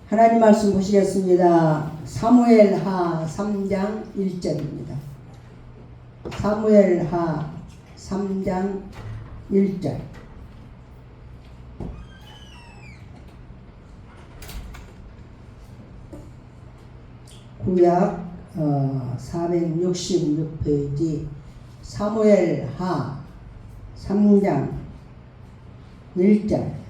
하나님 말씀 보시겠습니다. 사무엘하 3장 1절입니다. 사무엘하 3장 1절. 구약 466페이지 사무엘하 3장 1절.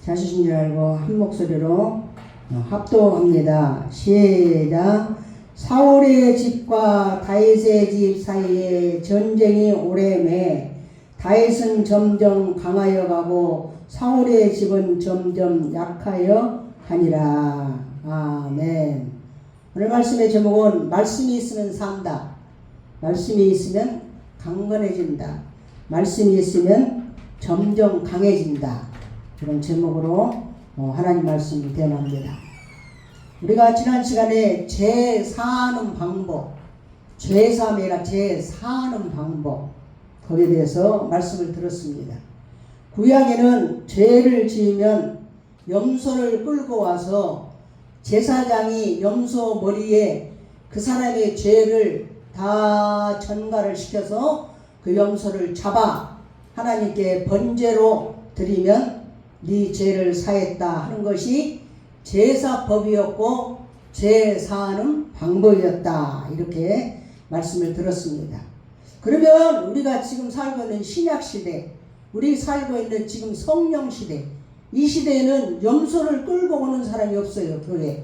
자주신 줄 알고 한 목소리로 합독합니다. 시작. 사울의 집과 다윗의 집 사이에 전쟁이 오래매 다윗은 점점 강하여 가고 사울의 집은 점점 약하여 가니라. 아멘. 오늘 말씀의 제목은 말씀이 있으면 산다. 말씀이 있으면 강건해진다. 말씀이 있으면 점점 강해진다. 그런 제목으로 하나님 말씀을 대합니다. 우리가 지난 시간에 죄 사하는 방법, 죄 사함이 아니라 죄 사하는 방법, 거기에 대해서 말씀을 들었습니다. 구약에는 죄를 지으면 염소를 끌고 와서 제사장이 염소 머리에 그 사람의 죄를 다 전가를 시켜서 그 염소를 잡아 하나님께 번제로 드리면 네 죄를 사했다 하는 것이 제사법이었고 제사하는 방법이었다. 이렇게 말씀을 들었습니다. 그러면 우리가 지금 살고 있는 신약시대, 우리 살고 있는 지금 성령시대, 이 시대에는 염소를 끌고 오는 사람이 없어요. 교회.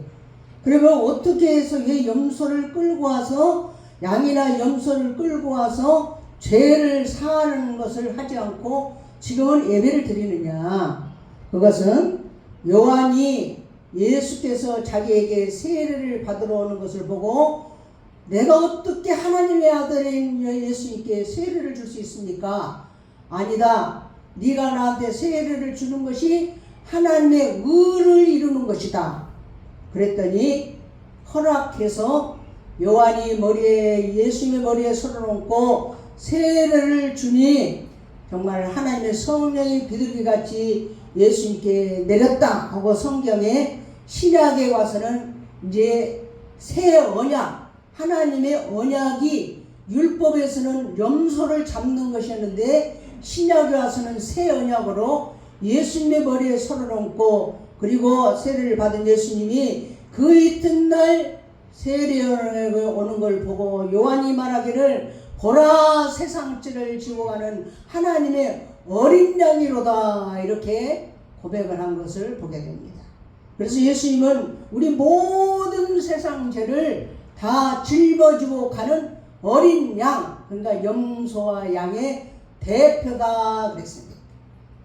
그러면 어떻게 해서 왜 염소를 끌고 와서 양이나 염소를 끌고 와서 죄를 사하는 것을 하지 않고 지금은 예배를 드리느냐. 그것은 요한이 예수께서 자기에게 세례를 받으러 오는 것을 보고 내가 어떻게 하나님의 아들인 예수님께 세례를 줄 수 있습니까? 아니다. 네가 나한테 세례를 주는 것이 하나님의 의를 이루는 것이다. 그랬더니 허락해서 요한이 예수님의 머리에 손을 얹고 세례를 주니 정말 하나님의 성령이 비둘기같이 예수님께 내렸다 하고 성경에 신약에 와서는 이제 새 언약, 하나님의 언약이 율법에서는 염소를 잡는 것이었는데 신약에 와서는 새 언약으로 예수님의 머리에 손을 얹고 그리고 세례를 받은 예수님이 그 이튿날 세례를 오는 걸 보고 요한이 말하기를 보라 세상죄를 지고 가는 하나님의 어린 양이로다 이렇게 고백을 한 것을 보게 됩니다. 그래서 예수님은 우리 모든 세상 죄를 다 짊어지고 가는 어린 양, 그러니까 염소와 양의 대표다 그랬습니다.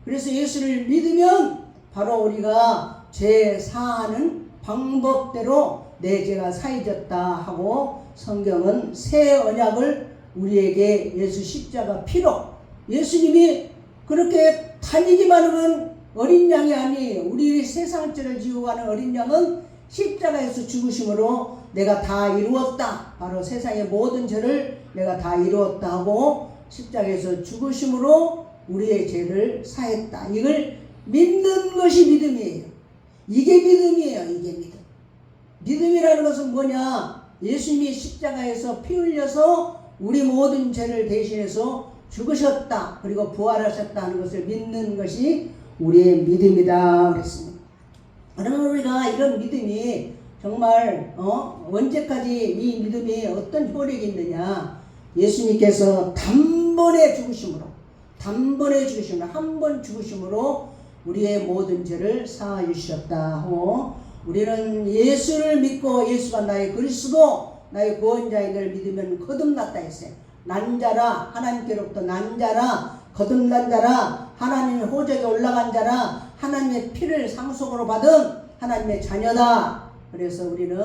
그래서 예수를 믿으면 바로 우리가 죄 사하는 방법대로 내 죄가 사해졌다 하고 성경은 새 언약을 우리에게 예수 십자가 피로 예수님이 그렇게 다니기만 하면 어린 양이 아니에요. 우리 세상죄를 지고 가는 어린 양은 십자가에서 죽으심으로 내가 다 이루었다. 바로 세상의 모든 죄를 내가 다 이루었다 하고 십자가에서 죽으심으로 우리의 죄를 사했다. 이걸 믿는 것이 믿음이에요. 이게 믿음이에요. 이게 믿음. 믿음이라는 것은 뭐냐? 예수님이 십자가에서 피 흘려서 우리 모든 죄를 대신해서 죽으셨다. 그리고 부활하셨다 하는 것을 믿는 것이 우리의 믿음이다 그랬습니다. 그러면 우리가 이런 믿음이 정말 언제까지 이 믿음이 어떤 효력이 있느냐. 예수님께서 단번에 죽으심으로 한 번 죽으심으로 우리의 모든 죄를 사하여 주셨다 하고 우리는 예수를 믿고 예수가 나의 그리스도 나의 구원자인 걸 믿으면 거듭났다 했어요. 난 자라 하나님께로부터 난 자라 거듭난 자라 하나님의 호적에 올라간 자라 하나님의 피를 상속으로 받은 하나님의 자녀다. 그래서 우리는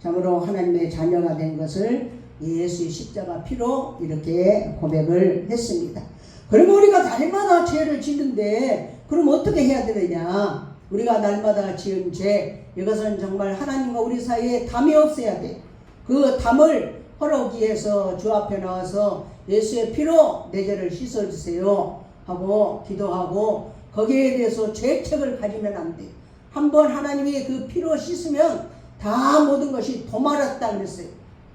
참으로 하나님의 자녀가 된 것을 예수의 십자가 피로 이렇게 고백을 했습니다. 그러면 우리가 날마다 죄를 짓는데 그럼 어떻게 해야 되느냐. 우리가 날마다 지은 죄 이것은 정말 하나님과 우리 사이에 담이 없어야 돼. 그 담을 헐어오기 위해서 주 앞에 나와서 예수의 피로 내 죄를 씻어주세요 하고 기도하고 거기에 대해서 죄책을 가지면 안 돼. 한번 하나님이 그 피로 씻으면 다 모든 것이 도말았다 그랬어요.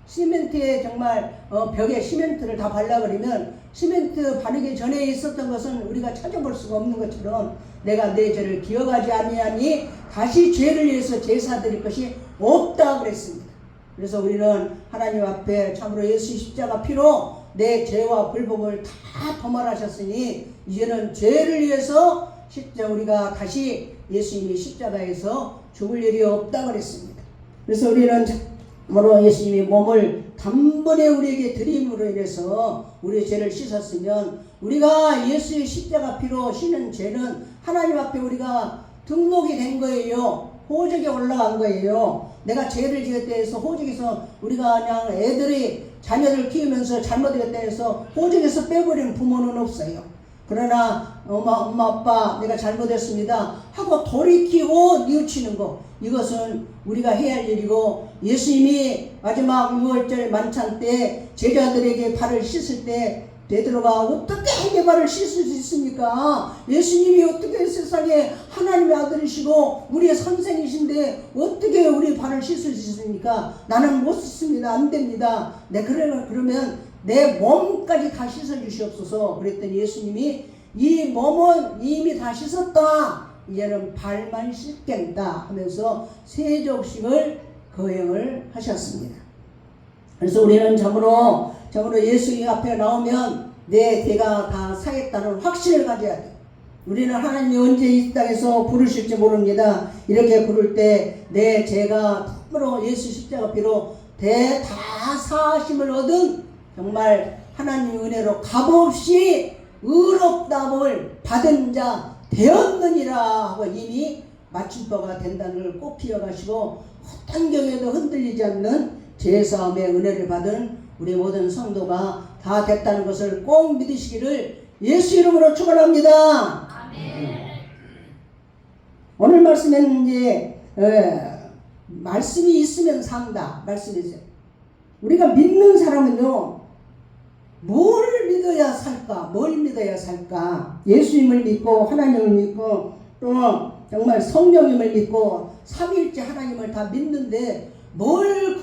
시멘트에 정말 벽에 시멘트를 다 발라버리면 시멘트 바르기 전에 있었던 것은 우리가 찾아볼 수가 없는 것처럼 내가 내 죄를 기억하지 아니하니 다시 죄를 위해서 제사 드릴 것이 없다 그랬습니다. 그래서 우리는 하나님 앞에 참으로 예수 십자가 피로 내 죄와 불법을 다 도말하셨으니 이제는 죄를 위해서 우리가 다시 예수님이 십자가에서 죽을 일이 없다 그랬습니다. 그래서 우리는 참으로 예수님이 몸을 단번에 우리에게 드림으로 인해서 우리의 죄를 씻었으면 우리가 예수의 십자가 피로 씻는 죄는 하나님 앞에 우리가 등록이 된 거예요. 호적에 올라간 거예요. 내가 죄를 지었다 해서 호적에서 우리가 그냥 애들이 자녀들 키우면서 잘못했다 해서 호적에서 빼버리는 부모는 없어요. 그러나 엄마 아빠 내가 잘못했습니다 하고 돌이키고 뉘우치는 거, 이것은 우리가 해야 할 일이고, 예수님이 마지막 6월절 만찬 때 제자들에게 발을 씻을 때 베드로가 어떻게 내 발을 씻을 수 있습니까? 예수님이 어떻게 세상에 하나님의 아들이시고 우리의 선생이신데 어떻게 우리 발을 씻을 수 있습니까? 나는 못 씻습니다. 안 됩니다. 네, 그러면 내 몸까지 다 씻어 주시옵소서. 그랬더니 예수님이 이 몸은 이미 다 씻었다. 이제는 발만 씻겠다 하면서 세족식을 거행을 하셨습니다. 그래서 우리는 참으로 예수님 앞에 나오면 내 죄가 다 사했다는 확신을 가져야 돼. 우리는 하나님이 언제 이 땅에서 부르실지 모릅니다. 이렇게 부를 때 내 죄가 참으로 예수 십자가 피로 다 사하심을 얻은 정말 하나님의 은혜로 값없이 의롭다함을 받은 자 되었느니라 하고 이미 마침표가 된다는 걸 꼭 기억하시고, 어떤 경우에도 흔들리지 않는 죄사함의 은혜를 받은 우리 모든 성도가 다 됐다는 것을 꼭 믿으시기를 예수 이름으로 축원합니다. 아멘. 오늘 말씀에는 이제 말씀이 있으면 산다. 말씀이 있어요. 우리가 믿는 사람은요, 뭘 믿어야 살까? 뭘 믿어야 살까? 예수님을 믿고 하나님을 믿고 또 정말 성령님을 믿고 삼위일체 하나님을 다 믿는데 뭘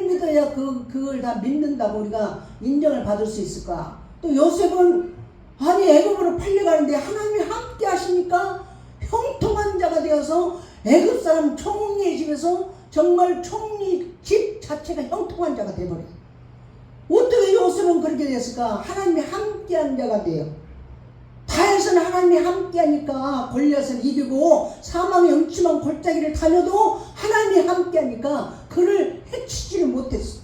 믿어야 그걸 다 믿는다고 우리가 인정을 받을 수 있을까? 또 요셉은 애굽으로 팔려가는데 하나님이 함께 하시니까 형통한 자가 되어서 애굽 사람 총리의 집에서 정말 총리 집 자체가 형통한 자가 되어버려요. 어떻게 요셉은 그렇게 됐을까? 하나님이 함께한 자가 돼요. 다윗은 하나님이 함께하니까 골리앗을 이기고 사망의 음침한 골짜기를 다녀도 하나님이 함께하니까 그를 해치지를 못했어.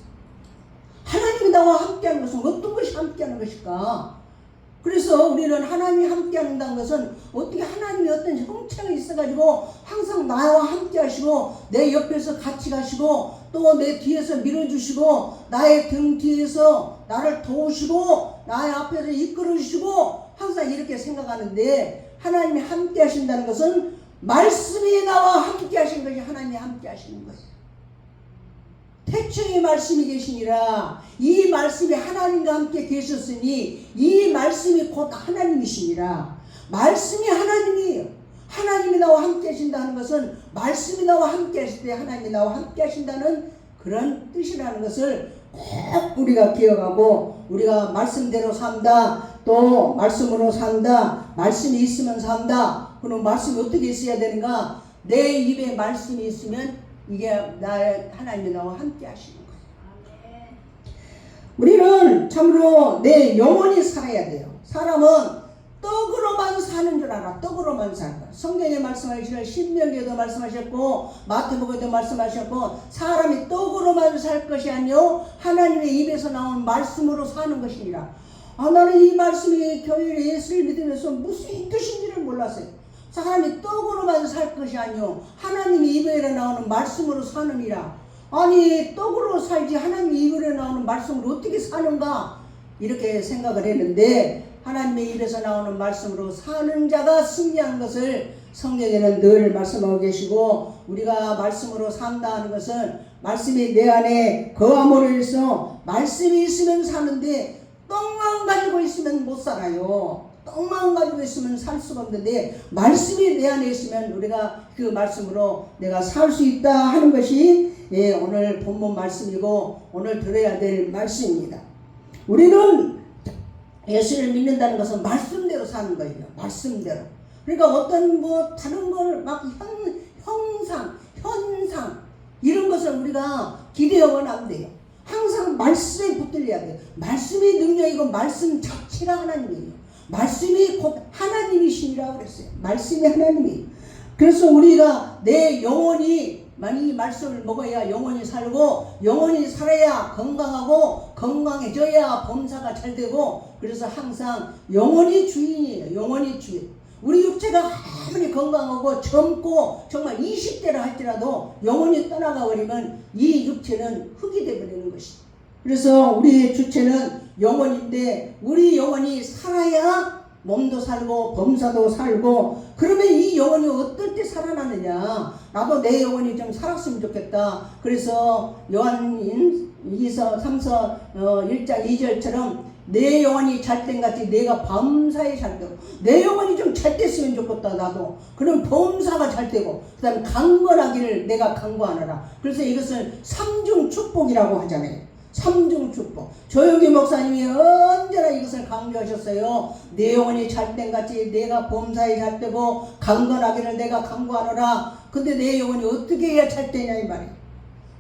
하나님이 나와 함께하는 것은 어떤 것이 함께하는 것일까? 그래서 우리는 하나님이 함께한다는 것은 어떻게 하나님이 어떤 형체가 있어가지고 항상 나와 함께 하시고 내 옆에서 같이 가시고 또 내 뒤에서 밀어주시고 나의 등 뒤에서 나를 도우시고 나의 앞에서 이끌어주시고 항상 이렇게 생각하는데, 하나님이 함께 하신다는 것은 말씀이 나와 함께 하신 것이 하나님이 함께 하시는 것이에요. 태초에 말씀이 계시니라. 이 말씀이 하나님과 함께 계셨으니 이 말씀이 곧 하나님이시니라. 말씀이 하나님이에요. 하나님이 나와 함께 하신다는 것은 말씀이 나와 함께 하실 때 하나님이 나와 함께 하신다는 그런 뜻이라는 것을 꼭 우리가 기억하고, 우리가 말씀대로 산다, 또 말씀으로 산다, 말씀이 있으면 산다. 그럼 말씀이 어떻게 있어야 되는가? 내 입에 말씀이 있으면 이게 나의 하나님이 나와 함께 하시는 거예요. 우리는 참으로 내 영혼이 살아야 돼요. 사람은 떡으로만 사는 줄 알아. 떡으로만 산다. 성경에 말씀하시는 신명기에도 말씀하셨고 마태복음에도 말씀하셨고, 사람이 떡으로만 살 것이 아니요 하나님의 입에서 나온 말씀으로 사는 것이니라. 나는 이 말씀이 교회에 예수를 믿으면서 무슨 뜻인지를 몰랐어요. 사람이 떡으로만 살 것이 아니요 하나님의 입에서 나오는 말씀으로 사느니라. 아니 떡으로 살지 하나님의 입에서 나오는 말씀으로 어떻게 사는가? 이렇게 생각을 했는데, 하나님의 입에서 나오는 말씀으로 사는 자가 승리한 것을 성경에는 늘 말씀하고 계시고 우리가 말씀으로 산다 하는 것은 말씀이 내 안에 거함으로 해서 말씀이 있으면 사는데 떡만 가지고 있으면 못 살아요. 떡만 가지고 있으면 살 수가 없는데 말씀이 내 안에 있으면 우리가 그 말씀으로 내가 살 수 있다 하는 것이 오늘 본문 말씀이고 오늘 들어야 될 말씀입니다. 우리는 예수를 믿는다는 것은 말씀대로 사는 거예요. 말씀대로. 그러니까 어떤 뭐 다른 걸 막 현상 이런 것을 우리가 기대하면 안 돼요. 항상 말씀에 붙들려야 돼요. 말씀이 능력이고 말씀 자체가 하나님이에요. 말씀이 곧 하나님이시라고 그랬어요. 말씀이 하나님이에요. 그래서 우리가 내 영혼이 많이 이 말씀을 먹어야 영혼이 살고 영혼이 살아야 건강하고 건강해져야 범사가 잘 되고 그래서 항상 영혼이 주인이에요. 영혼이 주인. 우리 육체가 아무리 건강하고 젊고 정말 20대라 할지라도 영혼이 떠나가 버리면 이 육체는 흙이 되어버리는 것이죠. 그래서 우리의 주체는 영혼인데 우리 영혼이 살아야 몸도 살고 범사도 살고 그러면 이 영혼이 어떨 때 살아나느냐. 나도 내 영혼이 좀 살았으면 좋겠다. 그래서 요한일서 3서 1장 2절처럼 내 영혼이 잘된 같이 내가 범사에 잘 되고 내 영혼이 좀 잘 됐으면 좋겠다 나도. 그럼 범사가 잘 되고 그 다음에 강건하기를 내가 강구하노라. 그래서 이것을 삼중 축복이라고 하잖아요. 삼중 축복. 조용기 목사님이 언제나 이것을 강조하셨어요. 내 영혼이 잘된 같이 내가 범사에 잘 되고 강건하기를 내가 강구하노라. 근데 내 영혼이 어떻게 해야 잘 되냐 이 말이에요.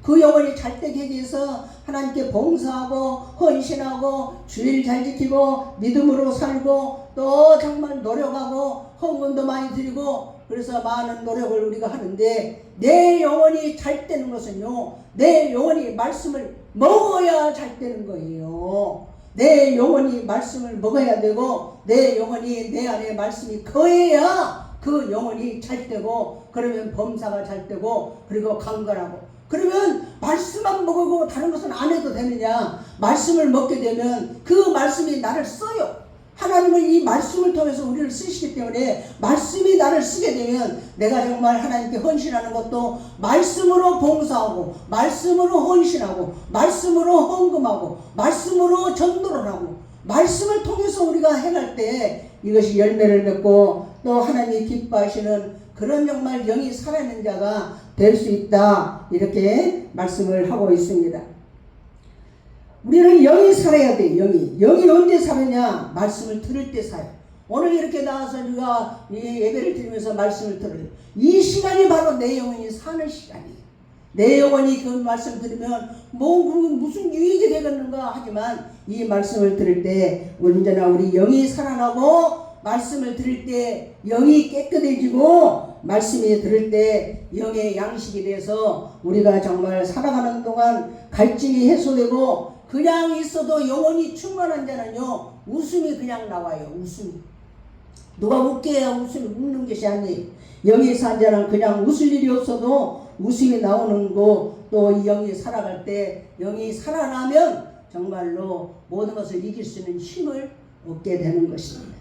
그 영혼이 잘 되게 하기 위해서 하나님께 봉사하고 헌신하고 주일 잘 지키고 믿음으로 살고 또 정말 노력하고 헌금도 많이 드리고 그래서 많은 노력을 우리가 하는데 내 영혼이 잘 되는 것은요. 내 영혼이 말씀을 먹어야 잘 되는 거예요. 내 영혼이 말씀을 먹어야 되고 내 영혼이 내 안에 말씀이 거해야 그 영혼이 잘 되고 그러면 범사가 잘 되고 그리고 강건하고 그러면 말씀만 먹고 다른 것은 안 해도 되느냐. 말씀을 먹게 되면 그 말씀이 나를 써요. 하나님은 이 말씀을 통해서 우리를 쓰시기 때문에 말씀이 나를 쓰게 되면 내가 정말 하나님께 헌신하는 것도 말씀으로 봉사하고 말씀으로 헌신하고 말씀으로 헌금하고 말씀으로 전도를 하고 말씀을 통해서 우리가 해갈 때 이것이 열매를 맺고 또 하나님이 기뻐하시는 그런 정말 영이 살아있는 자가 될 수 있다. 이렇게 말씀을 하고 있습니다. 우리는 영이 살아야 돼요. 영이 언제 살느냐? 말씀을 들을 때 살아요. 오늘 이렇게 나와서 우리가 예배를 드리면서 말씀을 들어요. 이 시간이 바로 내 영혼이 사는 시간이에요. 내 영혼이 그 말씀 들으면 무슨 유익이 되겠는가 하지만 이 말씀을 들을 때 언제나 우리 영이 살아나고 말씀을 들을 때 영이 깨끗해지고 말씀이 들을 때 영의 양식이 돼서 우리가 정말 살아가는 동안 갈증이 해소되고 그냥 있어도 영혼이 충만한 자는요 웃음이 그냥 나와요. 웃음이 누가 웃게 해야 웃음이 웃는 것이 아니에요. 영이 산 자는 그냥 웃을 일이 없어도 웃음이 나오는 거 또 이 영이 살아갈 때 영이 살아나면 정말로 모든 것을 이길 수 있는 힘을 얻게 되는 것입니다.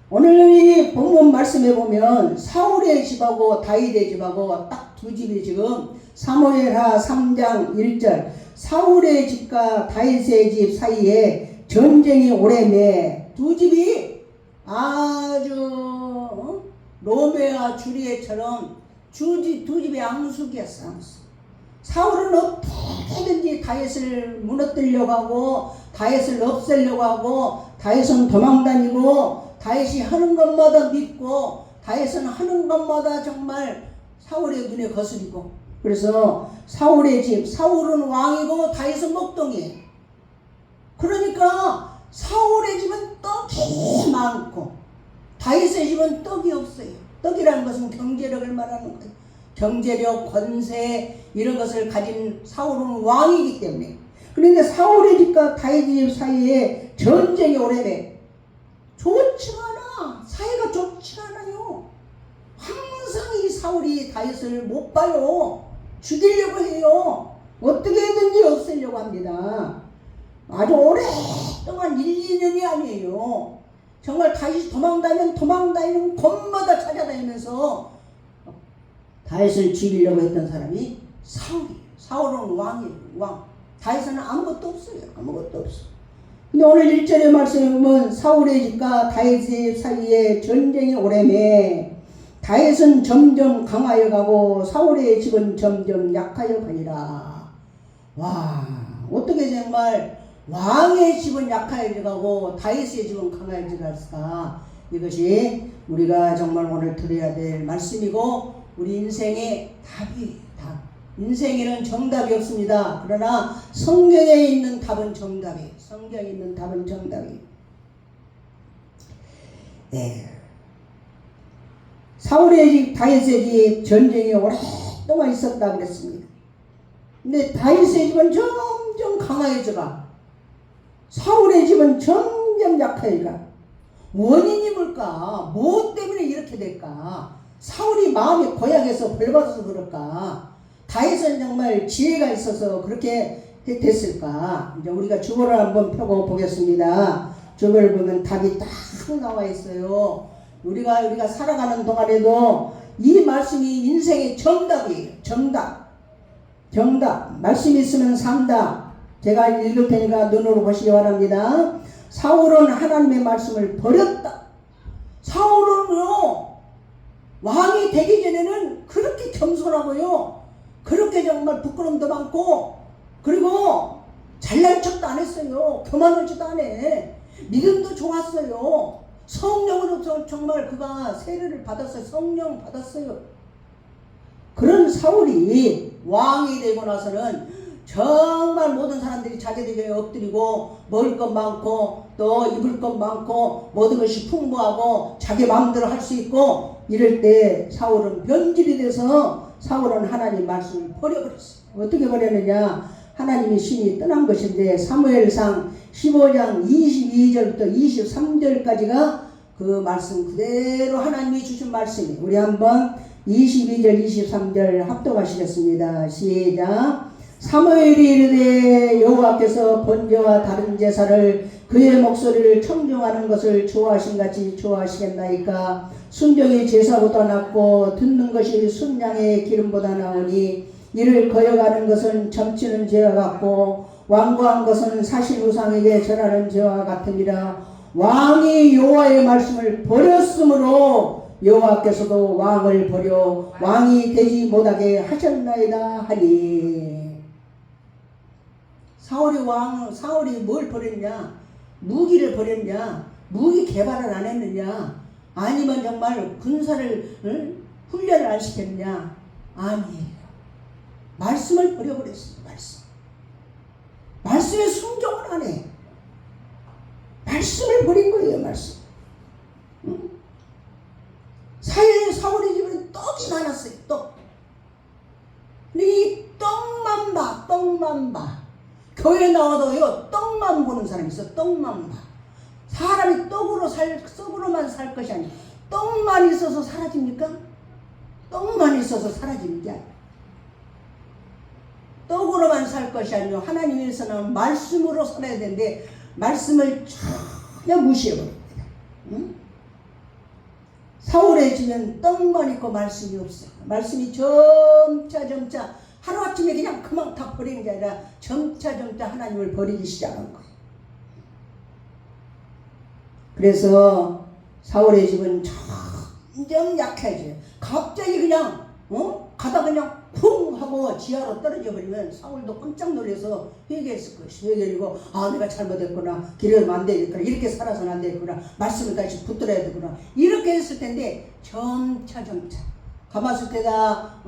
오늘 이 본문 말씀에 보면 사울의 집하고 다윗의 집하고 딱 두 집이 지금 사무엘하 3장 1절 사울의 집과 다윗의 집 사이에 전쟁이 오래매 두 집이 아주 로메와 줄리엣처럼 두 집의 앙숙이었어. 사울은 어떻게든지 다윗을 무너뜨리려고 하고 다윗을 없애려고 하고 다윗은 도망다니고 다윗이 하는 것마다 믿고 다윗은 하는 것마다 정말 사울의 눈에 거스리고 그래서 사울의 집 사울은 왕이고 다윗은 목동이에요. 그러니까 사울의 집은 떡이 많고 다윗의 집은 떡이 없어요. 떡이라는 것은 경제력을 말하는 거예요. 경제력, 권세 이런 것을 가진 사울은 왕이기 때문에 그런데 사울의 집과 다윗의 집 사이에 전쟁이 오래돼 좋지가 않아. 사이가 좋지 않아요. 항상 이 사울이 다윗을 못 봐요. 죽이려고 해요. 어떻게든지 없애려고 합니다. 아주 오랫동안 1, 2년이 아니에요. 정말 다윗이 도망다니는 곳마다 찾아다니면서 다윗을 죽이려고 했던 사람이 사울이에요. 사울은 왕이에요. 왕. 다윗은 아무것도 없어요. 아무것도 없어. 근데 오늘 1절의 말씀에 보면 사울의 집과 다윗의 집 사이에 전쟁이 오래매 다윗은 점점 강하여 가고 사울의 집은 점점 약하여 가니라. 와, 어떻게 정말 왕의 집은 약하여 가고 다윗의 집은 강하여 갔을까? 이것이 우리가 정말 오늘 들어야 될 말씀이고 우리 인생의 답이 답. 인생에는 정답이 없습니다. 그러나 성경에 있는 답은 정답이에요. 성경에 있는 답은 정답이에요. 네. 사울의 집, 다윗의 집 전쟁이 오랫동안 있었다 그랬습니다. 근데 다윗의 집은 점점 강해져가 사울의 집은 점점 약해져가. 원인이 뭘까? 무엇 때문에 이렇게 될까? 사울이 마음이 고약해서 벌받아서 그럴까? 다윗은 정말 지혜가 있어서 그렇게 됐을까? 이제 우리가 주보를 한번 펴고 보겠습니다. 주보를 보면 답이 딱 나와 있어요. 우리가 살아가는 동안에도 이 말씀이 인생의 정답이에요. 정답. 말씀이 있으면 산다. 제가 읽을 테니까 눈으로 보시기 바랍니다. 사울은 하나님의 말씀을 버렸다. 사울은요, 왕이 되기 전에는 그렇게 겸손하고요, 그렇게 정말 부끄럼도 많고, 그리고 잘난 척도 안 했어요. 교만한 척도 안 해. 믿음도 좋았어요. 성령으로 정말 그가 세례를 받았어요. 성령 받았어요. 그런 사울이 왕이 되고 나서는 정말 모든 사람들이 자기들에게 엎드리고 먹을 것 많고 또 입을 것 많고 모든 것이 풍부하고 자기 마음대로 할 수 있고 이럴 때 사울은 변질이 돼서 사울은 하나님 말씀을 버려버렸어요. 어떻게 버렸느냐? 하나님이 신이 떠난 것인데 사무엘상 15장 22절부터 23절까지가 그 말씀 그대로 하나님이 주신 말씀이에요. 우리 한번 22절 23절 합독하시겠습니다. 시작. 사무엘이 이르되 여호와께서 번제와 다른 제사를 그의 목소리를 청종하는 것을 좋아하신같이 좋아하시겠나이까? 순종이 제사보다 낫고 듣는 것이 순양의 기름보다 나으니 이를 거역하는 것은 점치는 죄와 같고 완고한 것은 사실 우상에게 절하는 죄와 같으니라. 왕이 여호와의 말씀을 버렸으므로 여호와께서도 왕을 버려 왕이 되지 못하게 하셨나이다 하니. 사울이 뭘 버렸냐? 무기를 버렸냐? 무기 개발을 안 했느냐? 아니면 정말 군사를 훈련을 안 시켰냐? 아니에요. 말씀을 버려버렸어요. 말씀에 순종을 안 해. 말씀을 버린 거예요. 말씀. 사울의 집은 떡이 많았어요. 떡. 근데 이 떡만 봐. 교회 나와도요, 떡만 보는 사람이 있어. 떡만 봐. 사람이 떡으로만 살 것이 아니라 떡만 있어서 사라집니까? 떡만 있어서 사라지는 게 아니라 떡으로만 살 것이 아니라 하나님 위해서는 말씀으로 살아야 되는데 말씀을 전혀 무시해버립니다. 응? 사울의 집은 떡만 있고 말씀이 없어요. 말씀이 점차 하루아침에 그냥 그만 다 버리는 게 아니라 점차 하나님을 버리기 시작한 거예요. 그래서 사울의 집은 점점 약해져요. 갑자기 그냥 가다 그냥 쿵 하고 지하로 떨어져 버리면 사울도 깜짝 놀라서 회개했을 것이. 회개하고 내가 잘못했구나. 기르면 안 되겠구나. 이렇게 살아서는 안 되겠구나. 말씀을 다시 붙들어야 되구나. 이렇게 했을 텐데 점차 가마솥 때다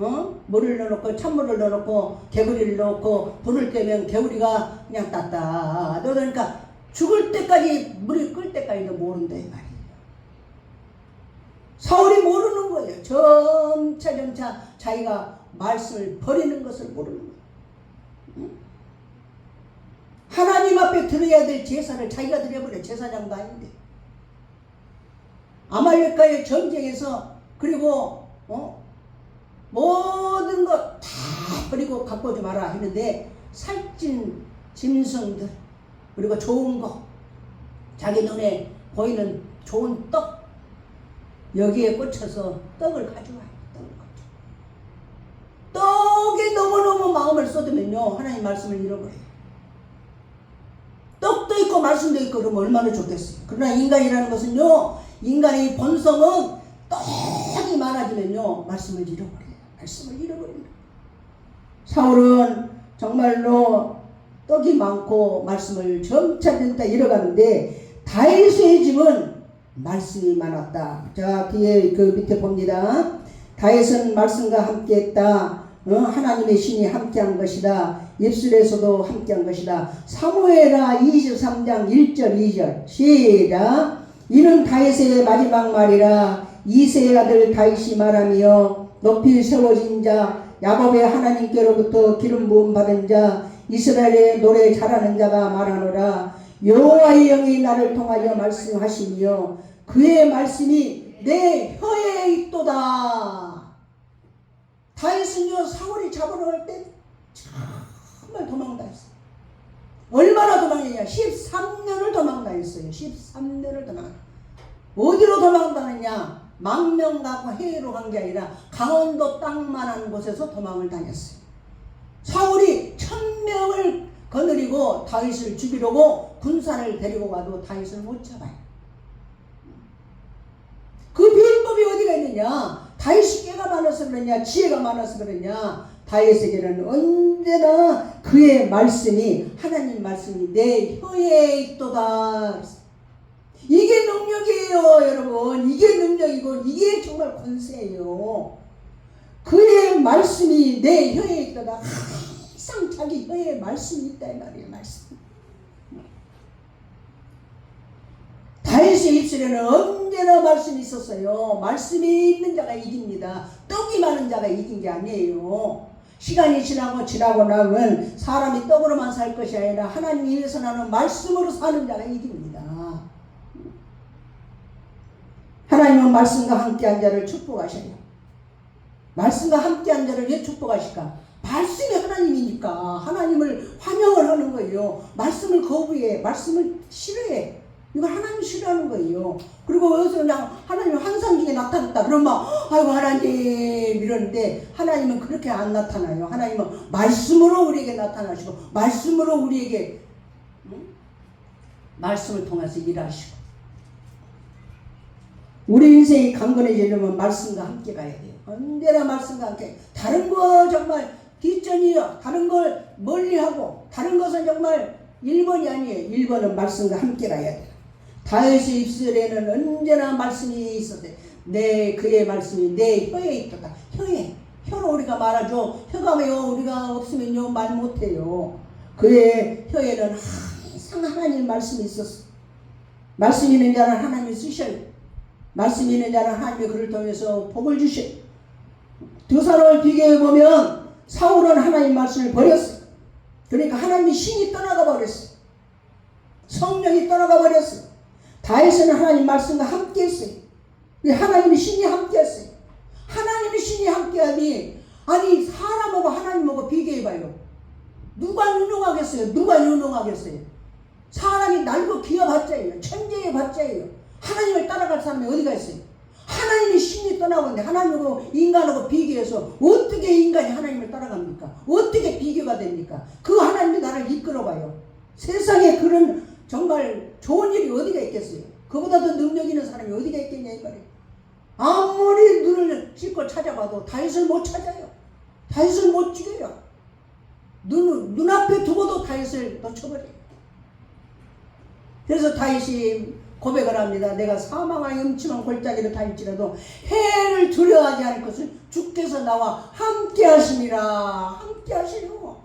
물을 넣어놓고 찬물을 넣어놓고 개구리를 넣고 불을 떼면 개구리가 그냥 따따 그러니까 죽을 때까지 물이 끓 때까지도 모른다 이 말이에요. 사울이 모르는 거예요. 점차 자기가 말씀을 버리는 것을 모르는 거예요. 하나님 앞에 드려야 될 제사를 자기가 드려버려. 제사장도 아닌데. 아말렉과의 전쟁에서 그리고 모든 것 다 버리고 갖고 오지 마라 했는데 살찐 짐승들 그리고 좋은 거 자기 눈에 보이는 좋은 떡 여기에 꽂혀서 떡을 가져와요. 떡에 너무너무 마음을 쏟으면요 하나님 말씀을 잃어버려요. 떡도 있고 말씀도 있고 그러면 얼마나 좋겠어요. 그러나 인간이라는 것은요, 인간의 본성은 떡이 많아지면요 말씀을 잃어버려요. 말씀을 잃어버립니다. 사울은 정말로 떡이 많고 말씀을 점차 잃어가는데 다윗의 집은 말씀이 많았다. 자, 뒤에 그 밑에 봅니다. 다윗은 말씀과 함께했다. 하나님의 신이 함께한 것이다. 입술에서도 함께한 것이다. 사무엘하 23장 1절 2절 시작. 이는 다윗의 마지막 말이라. 이새의 아들 다윗이 말하며 높이 세워진 자 야곱의 하나님께로부터 기름 부음 받은 자 이스라엘의 노래 잘하는 자가 말하노라. 여호와의 영이 나를 통하여 말씀하시며 그의 말씀이 내 혀에 있도다. 다윗은요 사울이 잡으러 갈 때 정말 도망다녔어요. 얼마나 도망했냐? 13년을 도망다녔어요. 13년을 도망. 어디로 도망다녔냐? 망명 가고 해외로 간 게 아니라 강원도 땅만한 곳에서 도망을 다녔어요. 사울이 1000명을 거느리고 다윗을 죽이려고 군사를 데리고 가도 다윗을 못 잡아요. 그 비법이 어디가 있느냐? 다윗이 깨가 많아서 그러냐? 지혜가 많아서 그러냐? 다윗에게는 언제나 그의 말씀이 하나님 말씀이 내 혀에 있도다. 이게 능력이에요 여러분. 이게 능력이고 이게 정말 권세예요. 그의 말씀이 내 혀에 있도다. 항상 자기 혀에 말씀이 있다 이 말이에요. 말씀. 다윗의 입술에는 언제나 말씀이 있었어요. 말씀이 있는 자가 이깁니다. 떡이 많은 자가 이긴 게 아니에요. 시간이 지나고 나면 사람이 떡으로만 살 것이 아니라 하나님이 위해서 나는 말씀으로 사는 자가 이깁니다. 하나님은 말씀과 함께한 자를 축복하셔요. 말씀과 함께한 자를 왜 축복하실까? 말씀이 하나님이니까 하나님을 환영을 하는 거예요. 말씀을 거부해. 말씀을 싫어해. 이거 하나님 싫어하는 거예요. 그리고 여기서 그냥 하나님 환상 중에 나타났다. 그러면 아이고 하나님 이러는데 하나님은 그렇게 안 나타나요. 하나님은 말씀으로 우리에게 나타나시고 말씀으로 우리에게 말씀을 통해서 일하시고 우리 인생이 강건해지려면 말씀과 함께 가야 돼요. 언제나 말씀과 함께. 다른 거 정말 뒷전이요. 다른 걸 멀리하고 다른 것은 정말 1번이 아니에요. 1번은 말씀과 함께 가야 돼요. 다윗의 입술에는 언제나 말씀이 있었대. 그의 말씀이 내 혀에 있도다. 혀에. 혀로 우리가 말하죠. 혀가 왜요? 우리가 없으면요 말 못해요. 그의 혀에는 항상 하나님 말씀이 있었어. 말씀 있는 자는 하나님이 쓰셔요. 말씀 있는 자는 하나님이 그를 통해서 복을 주셔요. 두 사람을 비교해보면 사울은 하나님 말씀을 버렸어요. 그러니까 하나님의 신이 떠나가 버렸어요. 성령이 떠나가 버렸어요. 다윗은 하나님 말씀과 함께 했어요. 하나님의 신이 함께 했어요. 하나님의 신이 함께 하니 아니 사람하고 하나님하고 비교해봐요. 누가 유능하겠어요? 누가 유능하겠어요? 사람이 날고 기어봤자예요. 천재의 봤자예요. 하나님을 따라갈 사람이 어디가 있어요? 하나님의 신이 떠나오는데 하나님하고 인간하고 비교해서 어떻게 인간이 하나님을 따라갑니까? 어떻게 비교가 됩니까? 그 하나님이 나를 이끌어봐요. 세상에 그런 정말 좋은 일이 어디가 있겠어요? 그보다 더 능력 있는 사람이 어디가 있겠냐 이 말이에요. 아무리 눈을 씻고 찾아봐도 다윗을 못 찾아요. 다윗을 못 죽여요. 눈앞에 두고도 다윗을 놓쳐버려요. 그래서 다윗이 고백을 합니다. 내가 사망의 음침한 골짜기를 다닐지라도 해를 두려워하지 않을 것을 주께서 나와 함께 하심이라. 함께 하시요.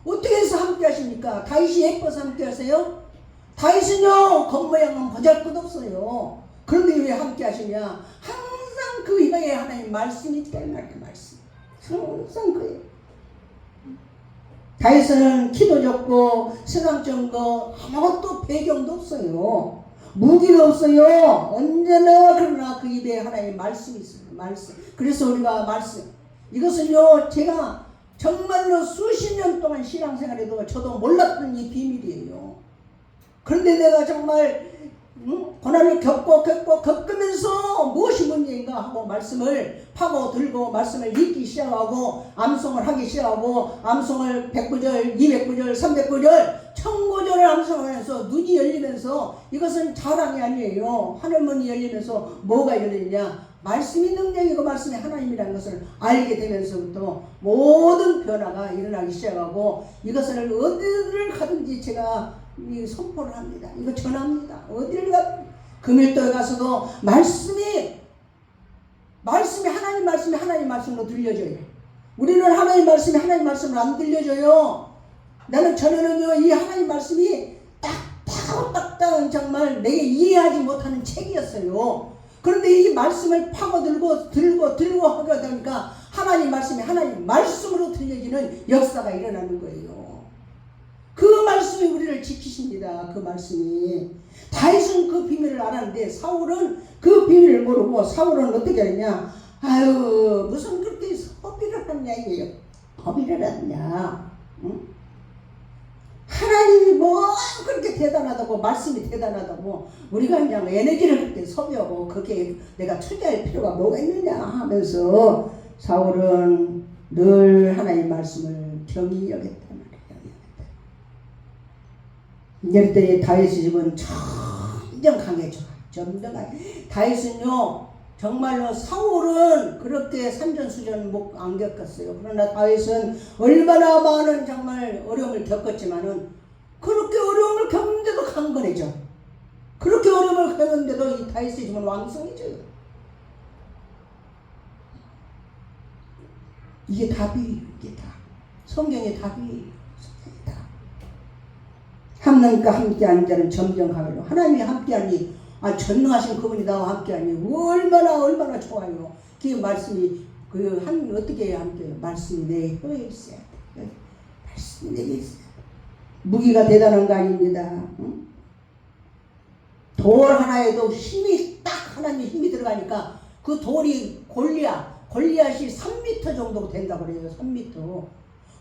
어떻게 해서 함께 하십니까? 다윗이 예뻐서 함께 하세요? 다윗은요 겉모양은 보잘것없어요. 그런데 왜 함께 하시냐? 항상 그 혀에 하나님 말씀이 있다 이 말이에요. 말씀. 항상 그예요. 다윗은 키도 적고 세상적인 거 아무것도 배경도 없어요. 무기도 없어요. 언제나 그러나 그 입에 하나님 말씀이 있어요. 말씀. 그래서 우리가 말씀. 이것은요 제가 정말로 수십 년 동안 신앙생활에도 저도 몰랐던 이 비밀이에요. 그런데 내가 정말 고난을 겪으면서 무엇이 문제인가 하고 말씀을 파고들고 말씀을 읽기 시작하고 암송을 하기 시작하고 암송을 109절, 209절, 309절, 1009절을 암송하면서 눈이 열리면서 이것은 자랑이 아니에요. 하늘문이 열리면서 뭐가 열리냐? 말씀이 능력이고 말씀이 하나님이라는 것을 알게 되면서부터 모든 변화가 일어나기 시작하고 이것을 어디를 가든지 제가 선포를 합니다. 이거 전합니다. 어디를 가든 금일도에 가서도 말씀이 하나님 말씀으로 들려져요. 우리는 하나님 말씀이 하나님 말씀으로 안 들려져요. 나는 전에는요 이 하나님 말씀이 딱딱한 정말 내게 이해하지 못하는 책이었어요. 그런데 이 말씀을 파고들고 들고 하게 되니까 하나님 말씀이 하나님 말씀으로 들려지는 역사가 일어나는 거예요. 그 말씀이 우리를 지키십니다. 그 말씀이. 다윗은 그 비밀을 알았는데 사울은 그 비밀을 모르고 사울은 어떻게 하느냐? 아유 무슨 그렇게 허비를 하느냐 이게요. 허비를 하느냐? 응? 하나님이 뭐 그렇게 대단하다고 말씀이 대단하다고 우리가 그냥 에너지를 그렇게 소비하고 그렇게 내가 투자할 필요가 뭐가 있느냐 하면서 사울은 늘 하나님 말씀을 경히 여겼단 말이에요. 이럴 때 다윗의 집은 점점 강해져. 점점 강해. 다윗은요 정말로 사울은 그렇게 산전수전 안 겪었어요. 그러나 다윗은 얼마나 많은 정말 어려움을 겪었지만은 그렇게 어려움을 겪는데도 강건해져. 그렇게 어려움을 겪는데도 이 다윗의 집은 왕성해져요. 이게 답이에요. 이게 답. 성경의 답이에요. 하나님과 함께하는 자는 점점 강해져. 하나님이 함께하니 전능하신 그분이 나와 함께하니 얼마나 좋아요. 그 말씀이 어떻게 해야 함께해요? 말씀이 내 혀에 있어야 돼. 말씀이 내게 있어야 돼. 무기가 대단한 거 아닙니다. 응? 돌 하나에도 힘이 딱 하나님의 힘이 들어가니까 그 돌이 골리앗이 3m 정도 된다고 그래요. 3m.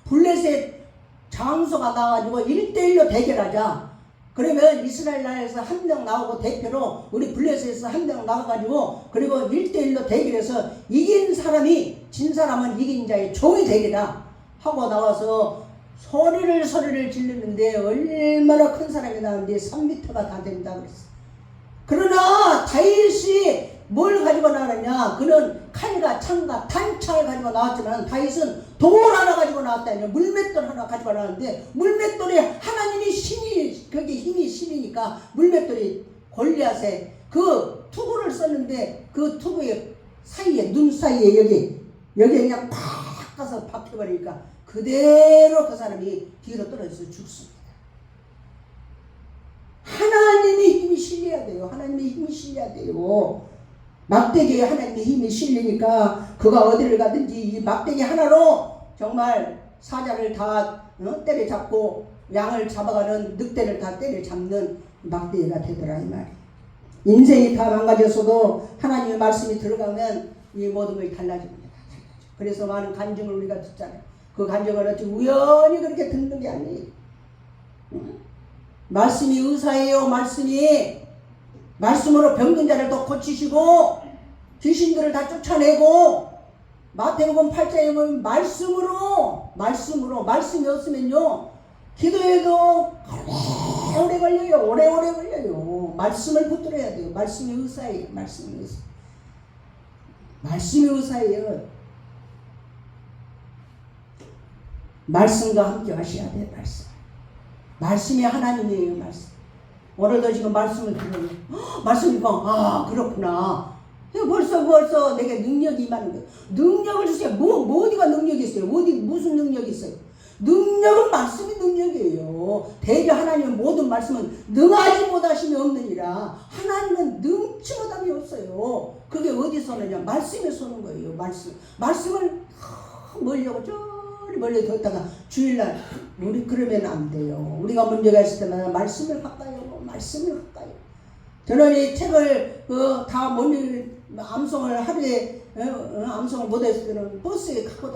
블레셋 장소가 나와가지고 1대1로 대결하자. 그러면 이스라엘 나라에서 한 명 나오고 대표로 우리 블레셋에서 한 명 나와가지고 그리고 1대1로 대결해서 이긴 사람이 진 사람은 이긴 자의 종이 되리라 하고 나와서 소리를 지르는데 얼마나 큰 사람이 나오는데 3m가 다 된다고 그랬어. 그러나 다윗이 뭘 가지고 나왔냐? 그는 칼과 창과 단창을 가지고 나왔지만 다윗은 돌 하나 가지고 나왔다니요. 물맷돌 하나 가지고 나왔는데 물맷돌에 하나님이 거기 힘이 실리니까 물맷돌이 골리앗에 그 투구를 썼는데 그 투구의 사이에 눈 사이에 여기 그냥 팍 가서 박혀버리니까 그대로 그 사람이 뒤로 떨어져서 죽습니다. 하나님의 힘이 실려야 돼요. 하나님의 힘이 실려야 돼요. 막대기에 하나님의 힘이 실리니까 그가 어디를 가든지 이 막대기 하나로 정말 사자를 다 때려잡고 양을 잡아가는 늑대를 다 때려잡는 막대기가 되더라 이 말이에요. 인생이 다 망가졌어도 하나님의 말씀이 들어가면 이 모든 것이 달라집니다. 그래서 많은 간증을 우리가 듣잖아요. 그 간증을 어찌 우연히 그렇게 듣는 게 아니에요. 말씀이 의사예요. 말씀으로 병든 자를 더 고치시고 귀신들을 다 쫓아내고 마태복음 8장에 보면 말씀이 없으면요 기도해도 오래 걸려요. 오래 걸려요. 말씀을 붙들어야 돼요. 말씀이 의사예요. 말씀이 의사예요. 말씀과 함께 하셔야 돼요. 말씀이 하나님이에요. 오늘도 지금 말씀을 들어요. 말씀이니까 그렇구나. 벌써 내게 능력이 임하는 거예요. 능력을 주세요. 어디가 능력이 있어요? 무슨 능력이 있어요? 능력은 말씀이 능력이에요. 대개 하나님은 모든 말씀은 능하지 못하심이 없느니라. 하나님은 능치 못함이 없어요. 그게 어디서 오느냐? 말씀에서 오는 거예요. 말씀을 멀리 뒀다가 주일날 우리 그러면 안 돼요. 우리가 문제가 있을 때마다 말씀을 가까이. 저는 이 책을 다 암송을 하루에 암송을 못했을 때는 버스에 갖고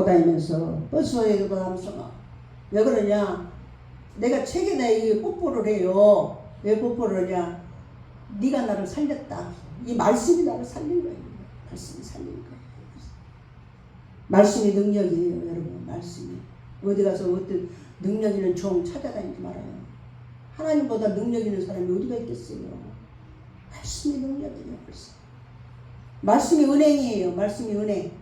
다니면서 버스에도 암송하고. 왜 그러냐? 내가 책에다 이 뽀뽀를 해요. 왜 뽀뽀를 하냐? 네가 나를 살렸다. 이 말씀이 나를 살린 거예요. 말씀이 살린 거예요. 말씀이 능력이에요, 여러분. 말씀이. 어디 가서 어떤 능력 있는 종 찾아다니지 말아요. 하나님보다 능력 있는 사람이 어디가 있겠어요. 말씀이 능력이에요. 말씀이 은행이에요. 말씀이 은행.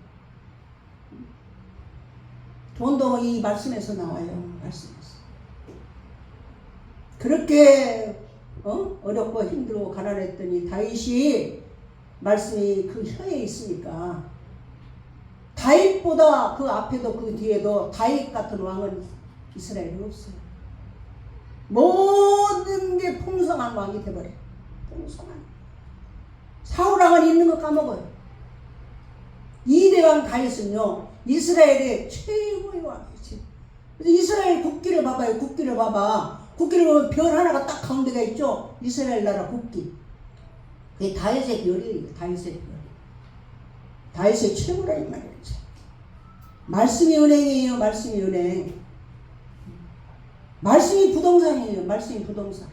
돈도 이 말씀에서 나와요. 말씀에서. 그렇게 어렵고 힘들고 가난했더니 다윗이 말씀이 그 혀에 있으니까 다윗보다 그 앞에도 그 뒤에도 다윗 같은 왕은 이스라엘에 없어요. 모든 게 풍성한 왕이 돼버려요. 풍성한. 사울 왕은 있는 거 까먹어요. 이대왕 다윗은요 이스라엘의 최고의 왕이지. 이스라엘 국기를 봐봐요. 국기를 봐봐. 국기를 보면 별 하나가 딱 가운데가 있죠. 이스라엘 나라 국기. 그게 다윗의 별이에요. 다윗의 별. 다윗의 최고라 이 말이죠. 말씀이 은행이에요. 말씀이 은행. 말씀이 부동산이에요. 말씀이 부동산.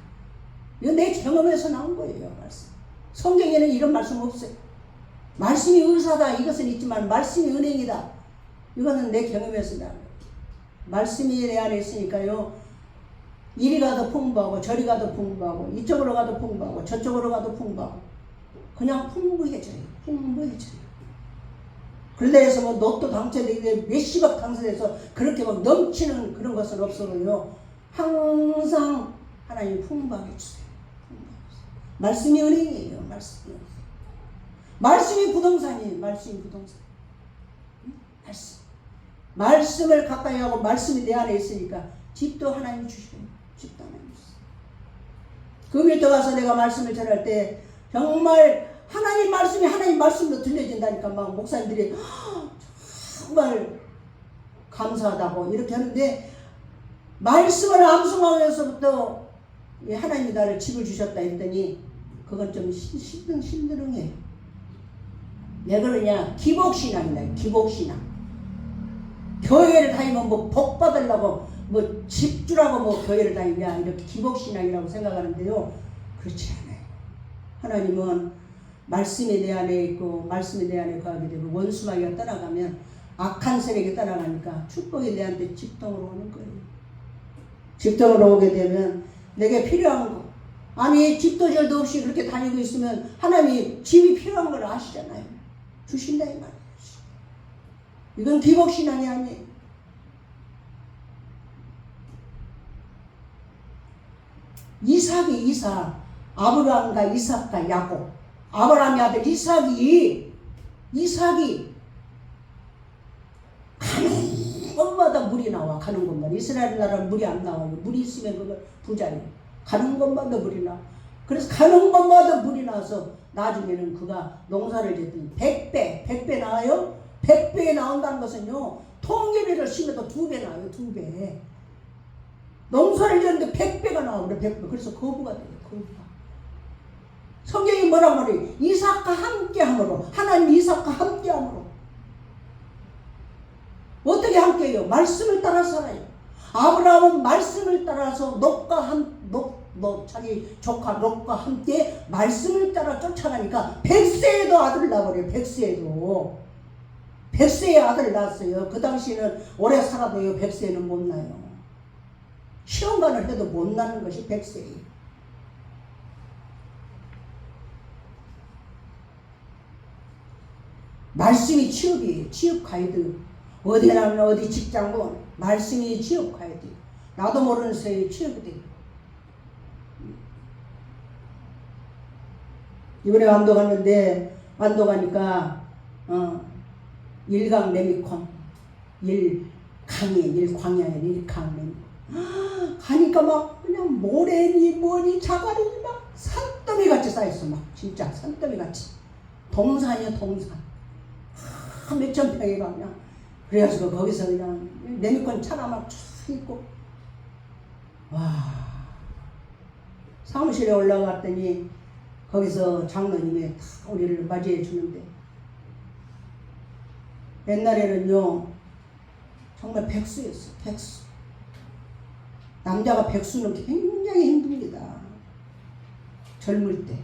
이건 내 경험에서 나온 거예요. 말씀. 성경에는 이런 말씀 없어요. 말씀이 의사다 이것은 있지만 말씀이 은행이다. 이거는 내 경험에서 나온 거예요. 말씀이 내 안에 있으니까요. 이리 가도 풍부하고 저리 가도 풍부하고 이쪽으로 가도 풍부하고 저쪽으로 가도 풍부하고 그냥 풍부해져요. 풍부해져요. 그런데서 뭐 로또 당첨되게 몇십억 당첨돼서 그렇게 막 넘치는 그런 것은 없어요. 항상 하나님 풍부하게 주세요. 말씀이 은행이에요. 말씀이. 말씀이 부동산이에요. 말씀이 부동산. 말씀. 말씀을 가까이 하고 말씀이 내 안에 있으니까 집도 하나님이 주셔요. 집도 하나님이 주세요. 금일도 가서 내가 말씀을 전할 때 정말 하나님 말씀이 하나님 말씀으로 들려진다니까 막 목사님들이 정말 감사하다고 이렇게 하는데 말씀을 암송하면서부터 하나님이 나를 집을 주셨다 했더니 그건 좀 신드릉해요. 왜 그러냐? 기복신앙이다. 기복신앙. 교회를 다니면 뭐 복 받으려고 뭐 집 주라고 뭐 교회를 다니냐 이렇게 기복신앙이라고 생각하는데요. 그렇지 않아요. 하나님은 말씀이 내 안에 있고 말씀이 내 안에 거하게 되고 원수마귀가 떠나가면 악한 세력이 떠나가니까 축복이 내한테 집동으로 오는 거예요. 집동으로 오게 되면 내게 필요한 거 아니 집도 절도 없이 그렇게 다니고 있으면 하나님이 집이 필요한 걸 아시잖아요. 주신다 이 말이에요. 이건 기복신앙이 아니에요. 이삭 아브라함과 이삭과 야곱 아브라함의 아들 이삭이 가는 곳마다 물이 나와. 가는 곳마다. 이스라엘 나라는 물이 안 나와요. 물이 있으면 그걸 부자예요. 가는 곳마다 물이 나와. 그래서 가는 곳마다 물이 나와서 나중에는 그가 농사를 짓더니 100배 나와요. 100배 나온다는 것은요 통계비를 심어도 2배 나와요. 2배. 농사를 짓는데 100배가 나와. 그래 100배. 그래서 거부가 돼요. 거부가. 성경이 뭐라고 말해요? 이삭과 함께함으로. 하나님 이삭과 함께함으로. 어떻게 함께해요? 말씀을 따라 살아요. 아브라함은 말씀을 따라서 자기 조카 롯과 함께 말씀을 따라 쫓아가니까 100세에도 아들을 낳아버려요. 100세에 아들을 낳았어요. 그 당시에는 오래 살아도요 100세는 못 나요. 시험관을 해도 못 나는 것이 100세예요. 말씀이 취업이에요. 취업 가이드. 어디 나면 어디 직장도 말씀이 취업 가이드. 나도 모르는 새에 취업이 돼요. 이번에 완도 갔는데 완도 가니까 일강 레미콘 일광야에 일강 레미콘 가니까 막 그냥 모래니 뭐니 자갈이 막 산더미 같이 쌓였어. 막 진짜 산더미 같이. 동산이야 동산. 몇천 평에 그냥. 그래가지고 거기서 그냥 레미콘 차가 막 쫙 있고 와 사무실에 올라갔더니 거기서 장로님이 다 우리를 맞이해 주는데 옛날에는요 정말 백수였어. 백수. 남자가 백수는 굉장히 힘듭니다. 젊을 때.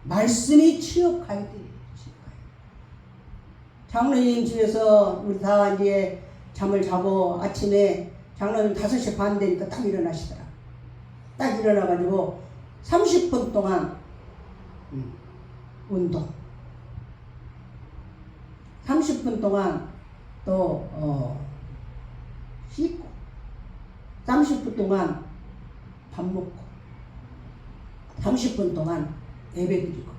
말씀이 취업가야 돼요. 장로님 집에서 우리 다 이제 잠을 자고 아침에 장로님 5시 반 되니까 딱 일어나시더라. 딱 일어나가지고 30분 동안 운동. 30분 동안 또 씻고 30분 동안 밥 먹고 30분 동안 예배드리고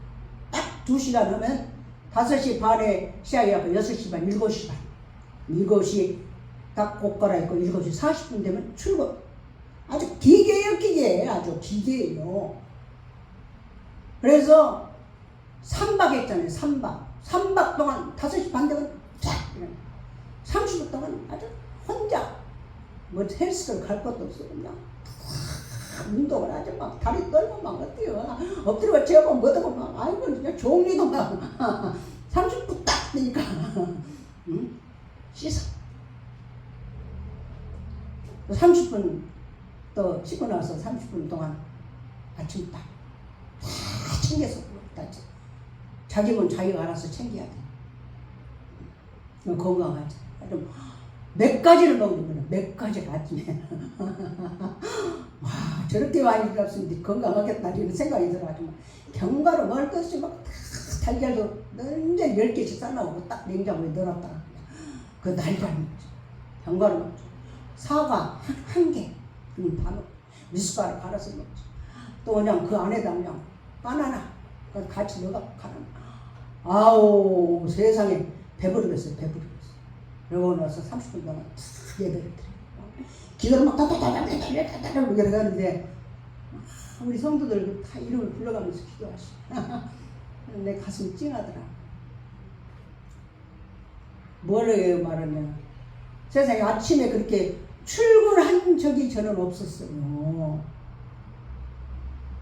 딱 2시간 하면 5시 반에 시작해갖고 6시 반, 7시 반 7시 딱 옷 갈아입고 7시 40분 되면 출근. 아주 기계예요, 기계. 아주 기계예요. 그래서 3박 했잖아요. 3박 동안 5시 반 되면 쫙 30분 동안 아주 혼자 뭐 헬스를 갈 것도 없어. 그냥 운동을 아주 막 다리 떨고 막 어때요. 엎드리고 재고 뭐하고 막 아이고 그냥 종리도 막 30분 딱 되니까 씻어. 30분 또 씻고 나서 30분 동안 아침밥 다 챙겨서 자기 몸 자기가 알아서 챙겨야 돼. 건강하지. 몇 가지를 먹는 거야. 몇 가지를 아침에. 와, 저렇게 많이 잡수는데 건강하겠다 이런 생각이 들어가지고 견과류 먹을 것이 막 달걀도 완전 10개씩 싸놓고 딱 냉장고에 넣어놨다. 그 날달 먹지. 견과류 먹지. 사과 한 개. 그럼 다 먹지. 미숫가루 갈아서 먹지. 또 그냥 그 안에다 그냥 바나나 같이 넣어갖고 가는. 아우 세상에 배부르겠어요. 배부르겠어요. 그러고 나서 30분 동안 탁 예배를 드려요. 기도를 막 따따따따따따따 이렇게 하는데 우리 성도들 다 이름을 불러가면서 기도하시고 내 가슴이 찡하더라. 뭐래요 말하면 세상에 아침에 그렇게 출근한 적이 저는 없었어요.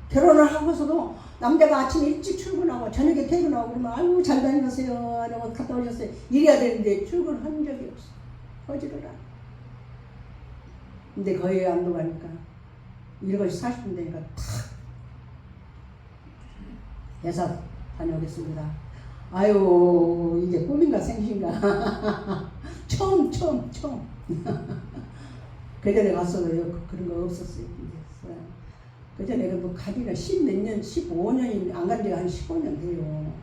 결혼을 하고서도 남자가 아침에 일찍 출근하고 저녁에 퇴근하고 그러면 아이고 잘 다녀오세요. 이러고 갔다 오셨어요. 이래야 되는데 출근한 적이 없어. 거지를 안. 근데 거의 안도 가니까 7시 40분 되니까 탁 회사 다녀오겠습니다. 아유 이게 꿈인가 생신가. 처음 그 전에 갔어도 그런 거 없었어요. 그 전에 뭐 가기가 10몇 년, 15년이 안 간 지가 한 15년 돼요.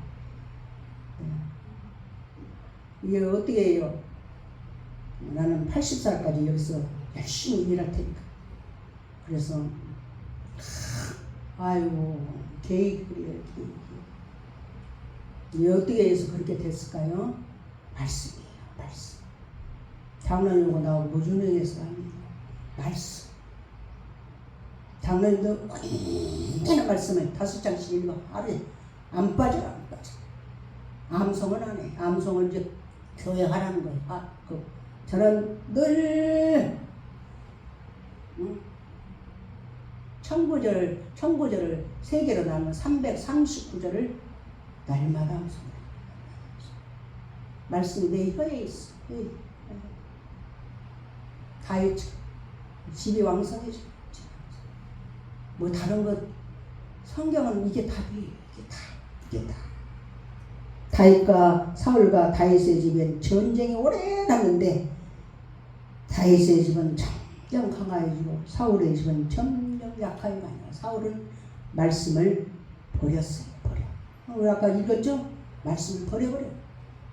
이게 어떻게 해요? 나는 80살까지 여기서 열심히 일할 테니까. 그래서 아이고 계획이에요. 이게 어떻게 해서 그렇게 됐을까요? 말씀이에요. 말씀. 장로님하고 나하고 무준행해서 합니다. 말씀. 장로님도 언제나 말씀을 5장씩 읽어. 하루에 안 빠져. 암송은 안 해. 암송은 이제 교회 하라는 거예요. 저는 늘 청구절을 3개로 나누면 339절을 날마다 암송해요. 말씀이 내 혀에 있어. 다윗 집이 왕성해져. 뭐 다른 것 성경은 이게 답이에요. 이게 다. 다윗과 사울과 다윗의 집엔 전쟁이 오래 났는데 다윗의 집은 점점 강화해지고 사울의 집은 점점 약하게 가요. 사울은 말씀을 버렸어요. 우리 아까 읽었죠? 말씀을 버려버려.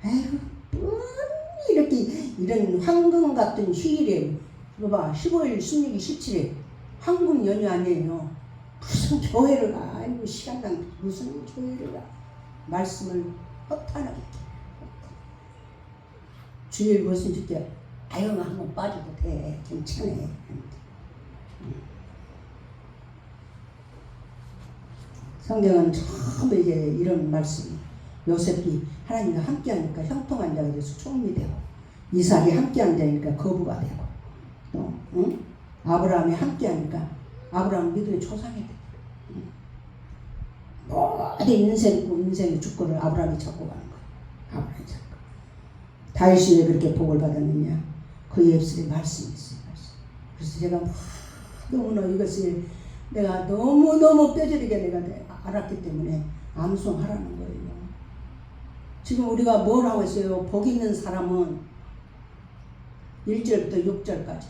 에휴, 이렇게 이런 황금 같은 휴일에 이거 봐 15일, 16일, 17일 황금 연휴 아니에요. 무슨 교회를 가. 아이고 시간당 무슨 교회를 가. 말씀을 허탄하게 주일 무슨 주께 아영 한번 빠져도 돼. 괜찮아. 성경은 전부 이제 이런 말씀이 요셉이 하나님과 함께하니까 형통한 자가 돼서 총리 되고 이삭이 함께한 자니까 거부가 되고 또 아브라함이 함께하니까 아브라함 믿음의 조상이 되고 모든 인생의 주권을 아브라함이 잡고 가는 거예요. 아브라함이 잡고. 다윗이 왜 그렇게 복을 받았느냐? 그의 입술에 말씀이 있어요. 그래서 제가 너무나 이것을 내가 너무너무 뼈저리게 내가 알았기 때문에 암송하라는 거예요. 지금 우리가 뭘 하고 있어요? 복 있는 사람은 1절부터 6절까지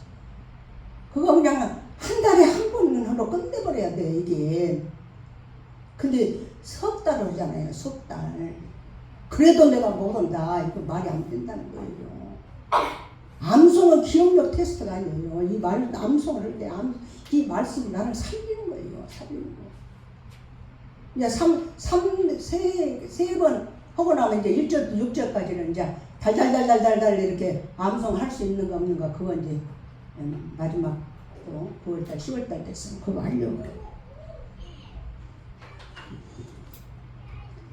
그거 그냥 한 달에 한 번은 하러 끝내버려야 돼 이게. 근데 석 달을 하잖아요. 석 달. 그래도 내가 못 온다. 이거 말이 안 된다는 거예요. 암송은 기억력 테스트가 아니에요. 이 암송을 할 때 이 말씀이 나를 살리는 거예요. 살리는 거. 이제 세 번 하고 나면 이제 1절부터 6절까지는 이제 달달달달달달 이렇게 암송할 수 있는 거 없는 거 그거 이제 마지막 또 9월달 10월달 됐으면 그거 하려고 그래요.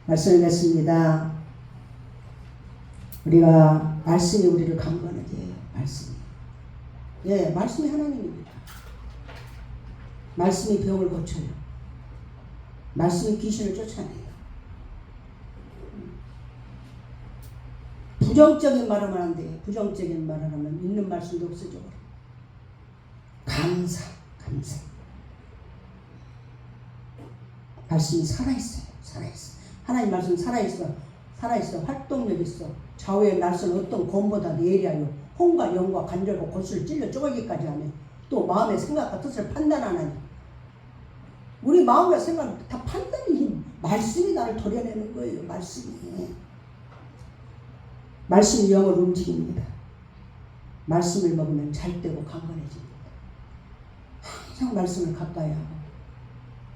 말씀을 맺습니다. 우리가 말씀이 우리를 강건하게 말씀이. 예, 말씀이 하나님입니다. 말씀이 병을 고쳐요. 말씀이 귀신을 쫓아내요. 부정적인 말을 하면 안 돼요. 부정적인 말을 하면 있는 말씀도 없어져 버려요. 감사. 말씀이 살아있어요. 하나님 말씀 살아있어. 활동력 있어. 좌우의 날선 어떤 검보다 예리하여 혼과 영과 관절과 골수를 찔러 쪼개기까지 하며 또 마음의 생각과 뜻을 판단하나니. 우리 마음과 생각 다 판단이 말씀이 나를 도려내는 거예요. 말씀이 영을 움직입니다. 말씀을 먹으면 잘 되고 강건해집니다. 항상 말씀을 가까이 하고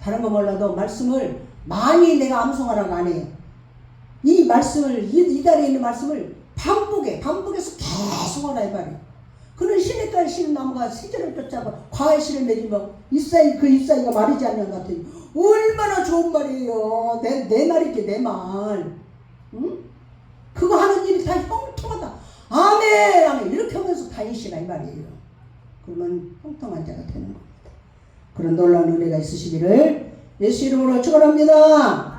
다른 거 몰라도 말씀을 많이 내가 암송하라고 안 해요. 이 말씀을 이 달에 있는 말씀을 반복해서 계속 하라 이 말이에요. 그는 시냇가에 심은 나무가 시절을 쫓아가 과의 씨를 맺으며 잎사이가 마르지 않는 것 같아요. 얼마나 좋은 말이에요. 내 말이지 내 말. 응? 그거 하는 일이 다 형통하다. 아멘 이렇게 하면서 다니시라 이 말이에요. 그러면 형통한 자가 되는 겁니다. 그런 놀라운 은혜가 있으시기를 예수 이름으로 축원합니다.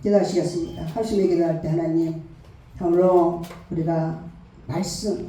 기도하시겠습니다. 하루씩 기도할 때 하나님 참으로 우리가 말씀